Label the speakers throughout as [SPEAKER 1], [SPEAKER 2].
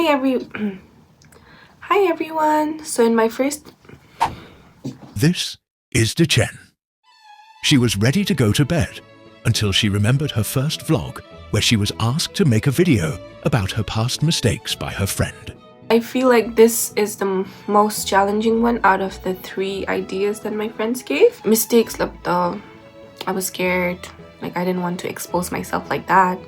[SPEAKER 1] Hi everyone. So in my first...
[SPEAKER 2] This is d.echend. She was ready to go to bed until she remembered her first vlog where she was asked to make a video about her past mistakes by her friend.
[SPEAKER 1] I feel like this is the most challenging one out of the 3 ideas that my friends gave. Mistakes, I was scared. Like, I didn't want to expose myself like that.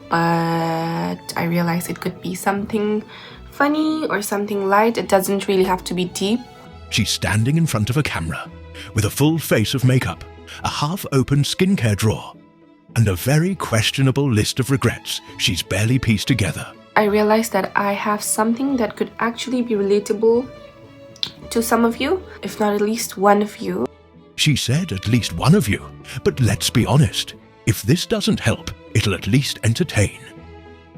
[SPEAKER 1] But I realized it could be something funny or something light. It doesn't really have to be deep.
[SPEAKER 2] She's standing in front of a camera with a full face of makeup, a half-open skincare drawer, and a very questionable list of regrets she's barely pieced together.
[SPEAKER 1] I realized that I have something that could actually be relatable to some of you, if not at least one of you.
[SPEAKER 2] She said at least one of you, but let's be honest, if this doesn't help, it'll at least entertain.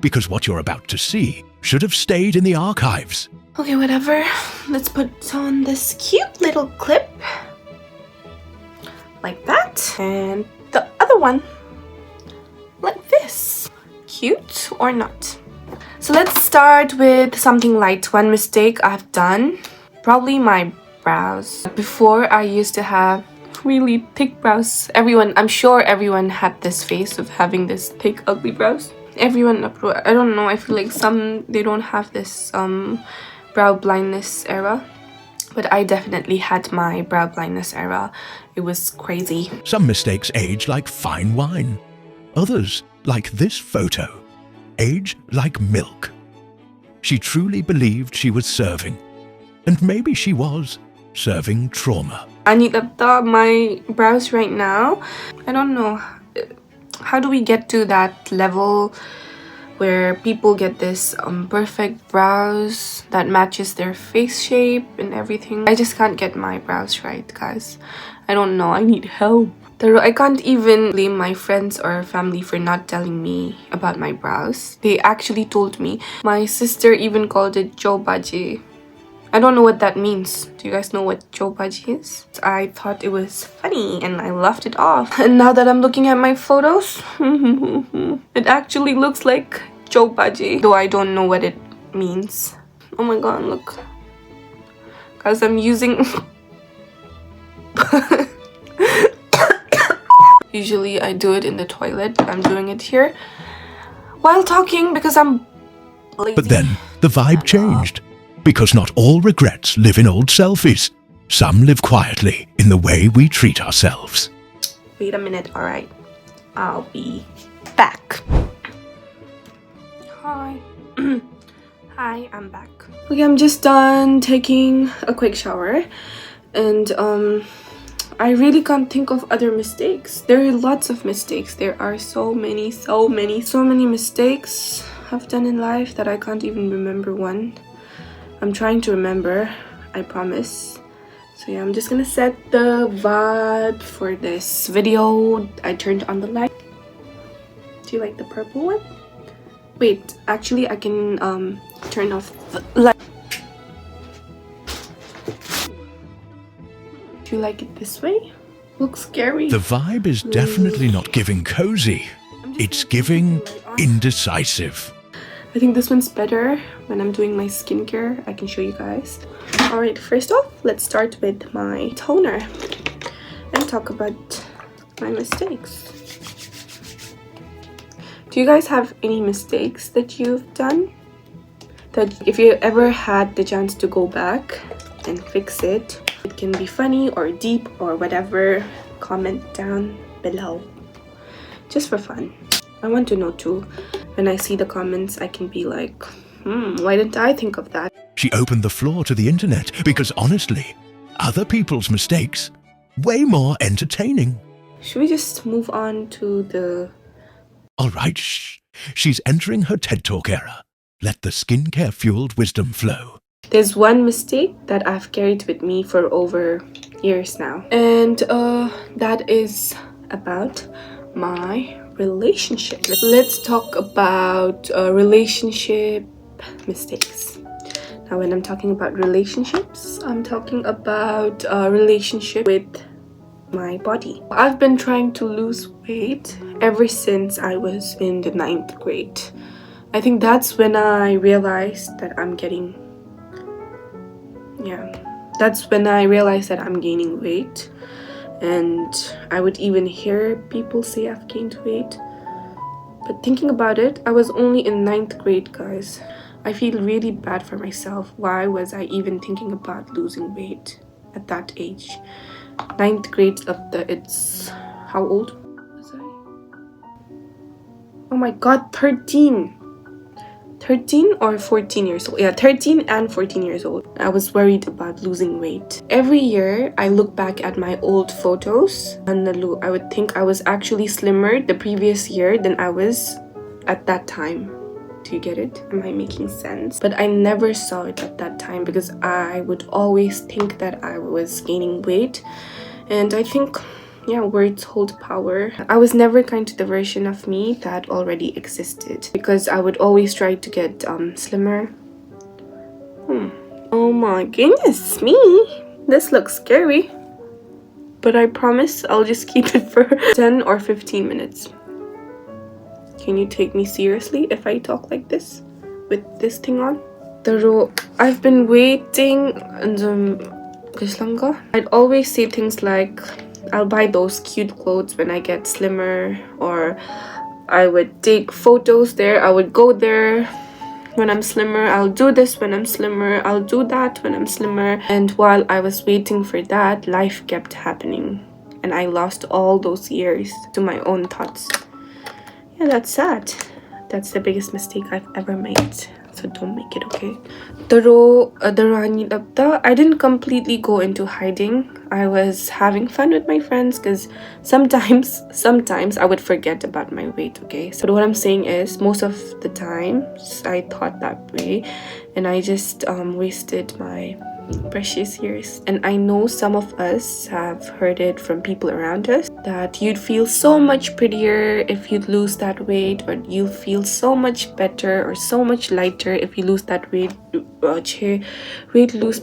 [SPEAKER 2] Because what you're about to see should have stayed in the archives.
[SPEAKER 1] Okay, whatever. Let's put on this cute little clip. Like that. And the other one. Like this. Cute or not? So let's start with something light. One mistake I've done. Probably my brows. Before, I used to have really thick brows. I'm sure everyone had this phase of having this thick, ugly brows. Everyone, I don't know, I feel like they don't have this brow blindness era. But I definitely had my brow blindness era. It was crazy.
[SPEAKER 2] Some mistakes age like fine wine. Others, like this photo, age like milk. She truly believed she was serving. And maybe she was serving trauma.
[SPEAKER 1] I need my brows right now. I don't know. How do we get to that level where people get this perfect brows that matches their face shape and everything? I just can't get my brows right, guys. I don't know. I need help. I can't even blame my friends or family for not telling me about my brows. They actually told me. My sister even called it chobaji. I don't know what that means. Do you guys know what chobaji is? I thought it was funny and I laughed it off. And now that I'm looking at my photos, it actually looks like chobaji, though I don't know what it means. Oh my god, look. Guys, I'm using... Usually I do it in the toilet, but I'm doing it here while talking because I'm lazy.
[SPEAKER 2] But then the vibe changed. Because not all regrets live in old selfies. Some live quietly in the way we treat ourselves.
[SPEAKER 1] Wait a minute, alright. I'll be back. Hi. Hi, I'm back. Okay, I'm just done taking a quick shower. And I really can't think of other mistakes. There are lots of mistakes. There are so many mistakes I've done in life that I can't even remember one. I'm trying to remember, I promise. So yeah, I'm just gonna set the vibe for this video. I turned on the light. Do you like the purple one? Wait, actually I can turn off the light. Do you like it this way? Looks scary.
[SPEAKER 2] The vibe is definitely not giving cozy. It's giving indecisive.
[SPEAKER 1] I think this one's better when I'm doing my skincare. I can show you guys. Alright, first off, let's start with my toner and talk about my mistakes. Do you guys have any mistakes that you've done? That if you ever had the chance to go back and fix it, it can be funny or deep or whatever, comment down below. Just for fun. I want to know too. When I see the comments, I can be like, why didn't I think of that?
[SPEAKER 2] She opened the floor to the internet because honestly, other people's mistakes, way more entertaining.
[SPEAKER 1] Should we just move on to the...
[SPEAKER 2] Alright, shh. She's entering her TED Talk era. Let the skincare-fueled wisdom flow.
[SPEAKER 1] There's one mistake that I've carried with me for over years now. And that is about my relationship. Let's talk about relationship mistakes. Now when I'm talking about relationships, I'm talking about a relationship with my body. I've been trying to lose weight ever since I was in the 9th grade. I think that's when I realized that that's when I realized that I'm gaining weight. And I would even hear people say I've gained weight. But thinking about it, I was only in 9th grade, guys. I feel really bad for myself. Why was I even thinking about losing weight at that age? 9th grade it's how old was I? Oh my god, 13 or 14 years old. Yeah, 13 and 14 years old. I was worried about losing weight. Every year I look back at my old photos and I would think I was actually slimmer the previous year than I was at that time. Do you get it? Am I making sense? But I never saw it at that time because I would always think that I was gaining weight. And I think, yeah, words hold power. I was never kind to the version of me that already existed because I would always try to get slimmer. Oh my goodness me. This looks scary. But I promise I'll just keep it for 10 or 15 minutes. Can you take me seriously if I talk like this with this thing on? I've been waiting and I'd always say things like I'll buy those cute clothes when I get slimmer, or I would take photos there, I would go there when I'm slimmer, I'll do this when I'm slimmer, I'll do that when I'm slimmer. And while I was waiting for that, life kept happening and I lost all those years to my own thoughts. Yeah, that's sad. That's the biggest mistake I've ever made. So don't make it, okay? I didn't completely go into hiding. I was having fun with my friends because sometimes I would forget about my weight, okay? So what I'm saying is most of the times I thought that way and I just wasted my precious years. And I know some of us have heard it from people around us that you'd feel so much prettier if you'd lose that weight, or you'll feel so much better or so much lighter if you lose that weight. Weight lose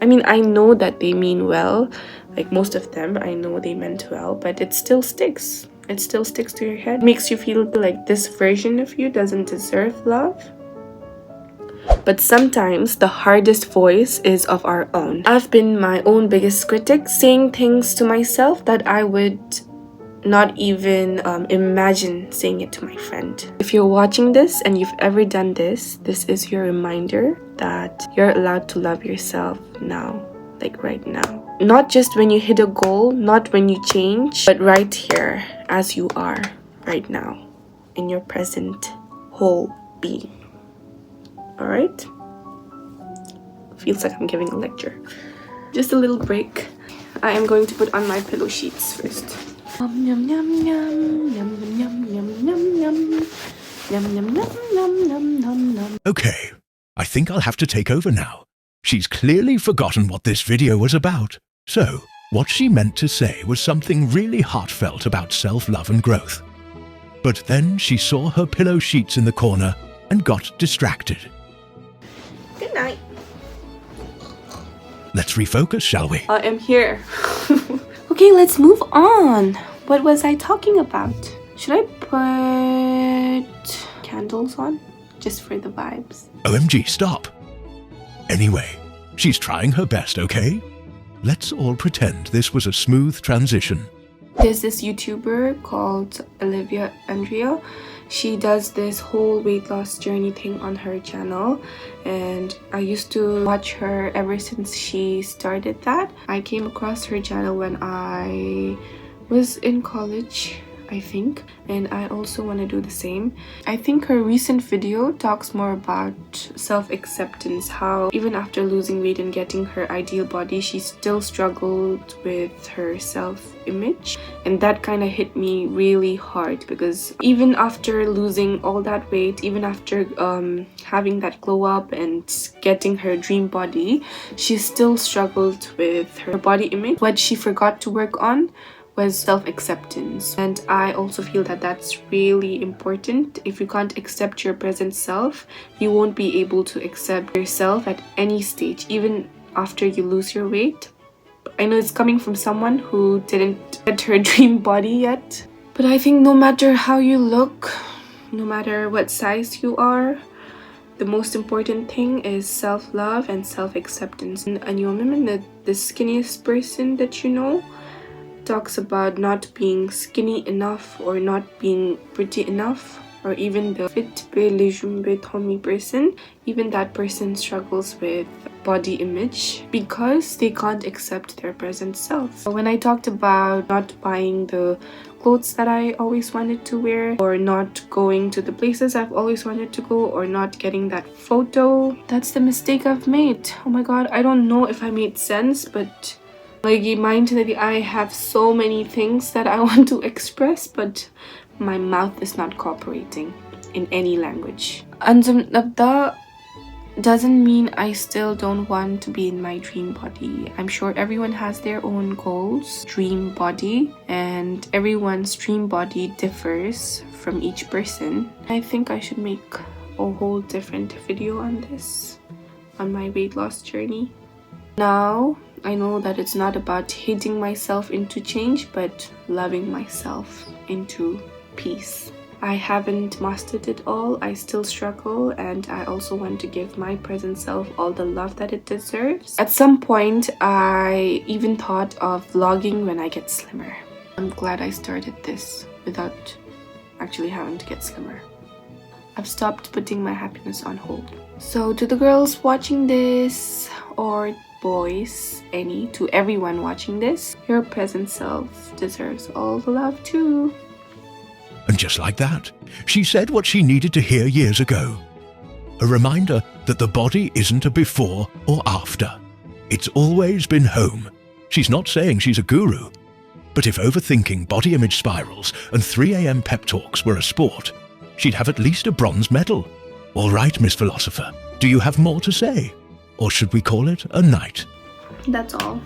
[SPEAKER 1] I mean, I know that they mean well, like most of them, I know they meant well, but it still sticks. It still sticks to your head. Makes you feel like this version of you doesn't deserve love. But sometimes the hardest voice is of our own. I've been my own biggest critic, saying things to myself that I would not even imagine saying it to my friend. If you're watching this and you've ever done this, this is your reminder that you're allowed to love yourself now, like right now. Not just when you hit a goal, not when you change, but right here as you are right now in your present whole being. Alright? Feels like I'm giving a lecture. Just a little break. I am going to put on my pillow sheets first. Yum, yum, yum, yum, yum, yum, yum, yum, yum. Yum, yum, yum, yum, yum, yum, yum.
[SPEAKER 2] Okay, I think I'll have to take over now. She's clearly forgotten what this video was about. So, what she meant to say was something really heartfelt about self-love and growth. But then she saw her pillow sheets in the corner and got distracted.
[SPEAKER 1] Good night.
[SPEAKER 2] Let's refocus, shall we?
[SPEAKER 1] I am here. Okay, let's move on. What was I talking about? Should I put candles on? Just for the vibes.
[SPEAKER 2] OMG, stop. Anyway, she's trying her best, okay? Let's all pretend this was a smooth transition.
[SPEAKER 1] There's this YouTuber called Olivia Andrea. She does this whole weight loss journey thing on her channel, and I used to watch her ever since she started that. I came across her channel when I was in college, I think, and I also want to do the same. I think her recent video talks more about self-acceptance, how even after losing weight and getting her ideal body, she still struggled with her self-image, and that kind of hit me really hard because even after losing all that weight, even after having that glow up and getting her dream body, she still struggled with her body image. What she forgot to work on was self-acceptance, and I also feel that that's really important. If you can't accept your present self, you won't be able to accept yourself at any stage, even after you lose your weight. I know it's coming from someone who didn't get her dream body yet. But I think no matter how you look, no matter what size you are, the most important thing is self-love and self-acceptance. And you remember the skinniest person that you know talks about not being skinny enough or not being pretty enough, or even the fit person, even that person struggles with body image because they can't accept their present self. When I talked about not buying the clothes that I always wanted to wear, or not going to the places I've always wanted to go, or not getting that photo, that's the mistake I've made. Oh my god, I don't know if I made sense, but mind that I have so many things that I want to express, but my mouth is not cooperating in any language. That doesn't mean I still don't want to be in my dream body. I'm sure everyone has their own goals, dream body, and everyone's dream body differs from each person. I think I should make a whole different video on this, on my weight loss journey. Now, I know that it's not about hating myself into change, but loving myself into peace. I haven't mastered it all. I still struggle, and I also want to give my present self all the love that it deserves. At some point, I even thought of vlogging when I get slimmer. I'm glad I started this without actually having to get slimmer. I've stopped putting my happiness on hold. So to the girls watching this, or boys, to everyone watching this, your present self deserves all the love too.
[SPEAKER 2] And just like that, she said what she needed to hear years ago. A reminder that the body isn't a before or after. It's always been home. She's not saying she's a guru. But if overthinking body image spirals and 3 a.m. pep talks were a sport, she'd have at least a bronze medal. All right, Miss Philosopher, do you have more to say? Or should we call it a night?
[SPEAKER 1] That's all.